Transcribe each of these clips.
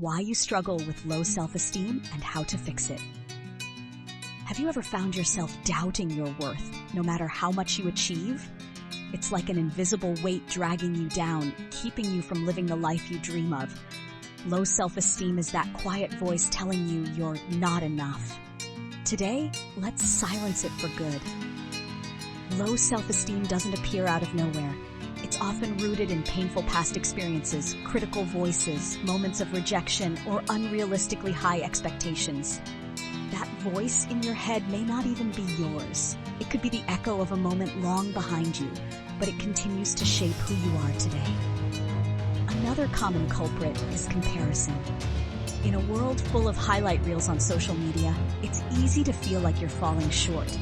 why you struggle with low self-esteem and how to fix it. Have you ever found yourself doubting your worth, no matter how much you achieve? It's like an invisible weight dragging you down, keeping you from living the life you dream of. Low self-esteem is that quiet voice telling you you're not enough. Today, let's silence it for good. Low self-esteem doesn't appear out of nowhere. It's often rooted in painful past experiences, critical voices, moments of rejection, or unrealistically high expectations. That voice in your head may not even be yours. It could be the echo of a moment long behind you, but it continues to shape who you are today. Another common culprit is comparison. In a world full of highlight reels on social media, it's easy to feel like you're falling short.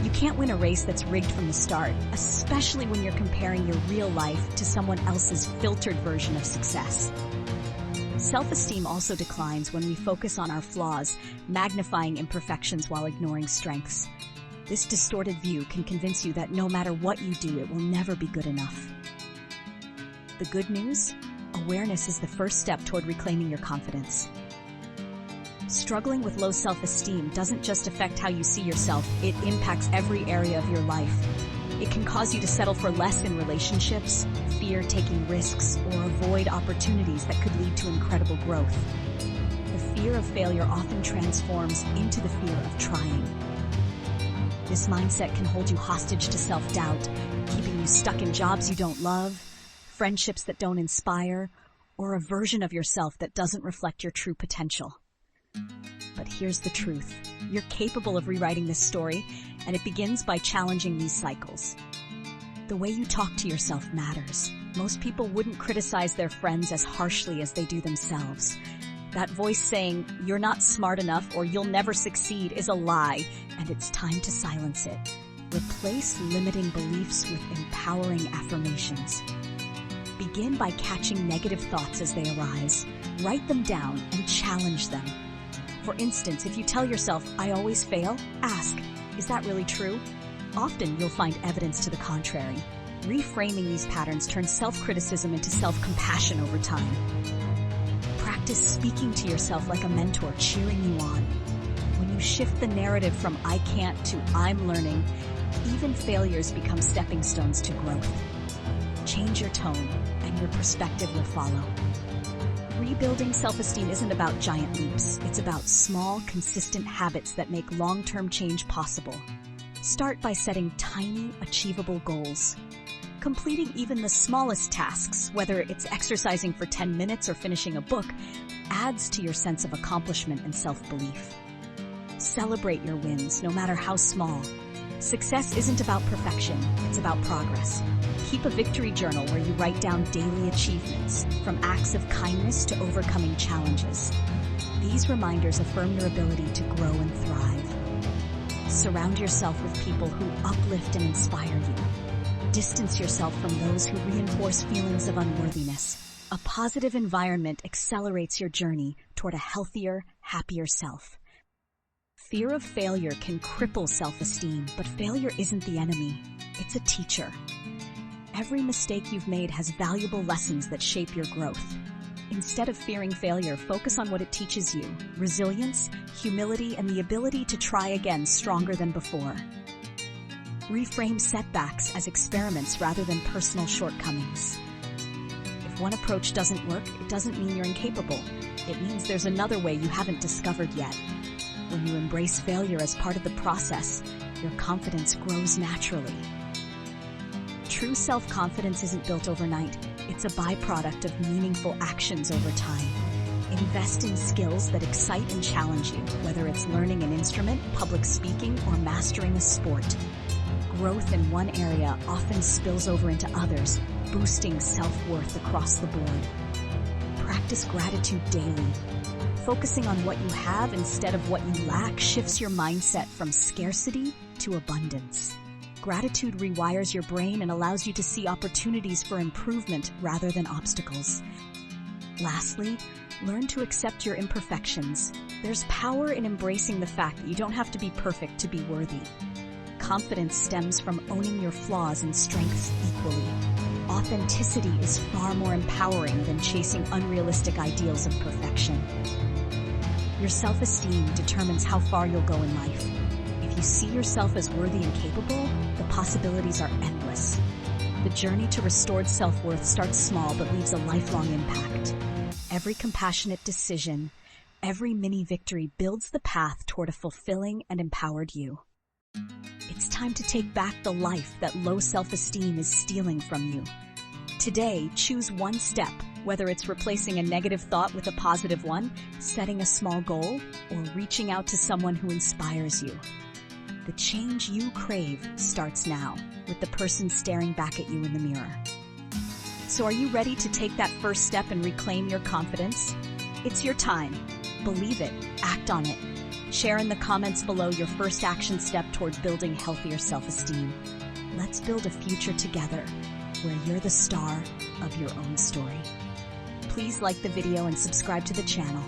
You can't win a race that's rigged from the start, especially when you're comparing your real life to someone else's filtered version of success. Self-esteem also declines when we focus on our flaws, magnifying imperfections while ignoring strengths. This distorted view can convince you that no matter what you do, it will never be good enough. The good news? Awareness is the first step toward reclaiming your confidence. Struggling with low self-esteem doesn't just affect how you see yourself, it impacts every area of your life. It can cause you to settle for less in relationships, fear taking risks, or avoid opportunities that could lead to incredible growth. The fear of failure often transforms into the fear of trying. This mindset can hold you hostage to self-doubt, keeping you stuck in jobs you don't love, friendships that don't inspire, or a version of yourself that doesn't reflect your true potential. But here's the truth. You're capable of rewriting this story, and it begins by challenging these cycles. The way you talk to yourself matters. Most people wouldn't criticize their friends as harshly as they do themselves. That voice saying, "You're not smart enough" or "You'll never succeed" is a lie, and it's time to silence it. Replace limiting beliefs with empowering affirmations. Begin by catching negative thoughts as they arise. Write them down and challenge them. For instance, if you tell yourself, "I always fail," ask, "Is that really true?" Often you'll find evidence to the contrary. Reframing these patterns turns self-criticism into self-compassion over time. Practice speaking to yourself like a mentor, cheering you on. When you shift the narrative from "I can't" to "I'm learning," even failures become stepping stones to growth. Change your tone, and your perspective will follow. Rebuilding self-esteem isn't about giant leaps. It's about small, consistent habits that make long-term change possible. Start by setting tiny, achievable goals. Completing even the smallest tasks, whether it's exercising for 10 minutes or finishing a book, adds to your sense of accomplishment and self-belief. Celebrate your wins, no matter how small. Success isn't about perfection, it's about progress. Keep a victory journal where you write down daily achievements, from acts of kindness to overcoming challenges. These reminders affirm your ability to grow and thrive. Surround yourself with people who uplift and inspire you. Distance yourself from those who reinforce feelings of unworthiness. A positive environment accelerates your journey toward a healthier, happier self. Fear of failure can cripple self-esteem, but failure isn't the enemy. It's a teacher. Every mistake you've made has valuable lessons that shape your growth. Instead of fearing failure, focus on what it teaches you: resilience, humility, and the ability to try again stronger than before. Reframe setbacks as experiments rather than personal shortcomings. If one approach doesn't work, it doesn't mean you're incapable. It means there's another way you haven't discovered yet. When you embrace failure as part of the process, your confidence grows naturally. True self-confidence isn't built overnight. It's a byproduct of meaningful actions over time. Invest in skills that excite and challenge you, whether it's learning an instrument, public speaking, or mastering a sport. Growth in one area often spills over into others, boosting self-worth across the board. Practice gratitude daily. Focusing on what you have instead of what you lack shifts your mindset from scarcity to abundance. Gratitude rewires your brain and allows you to see opportunities for improvement rather than obstacles. Lastly, learn to accept your imperfections. There's power in embracing the fact that you don't have to be perfect to be worthy. Confidence stems from owning your flaws and strengths equally. Authenticity is far more empowering than chasing unrealistic ideals of perfection. Your self-esteem determines how far you'll go in life. If you see yourself as worthy and capable, the possibilities are endless. The journey to restored self-worth starts small but leaves a lifelong impact. Every compassionate decision, every mini victory builds the path toward a fulfilling and empowered you. It's time to take back the life that low self-esteem is stealing from you. Today, choose one step, whether it's replacing a negative thought with a positive one, setting a small goal, or reaching out to someone who inspires you. The change you crave starts now, with the person staring back at you in the mirror. So are you ready to take that first step and reclaim your confidence? It's your time. Believe it, act on it. Share in the comments below your first action step towards building healthier self-esteem. Let's build a future together where you're the star of your own story. Please like the video and subscribe to the channel.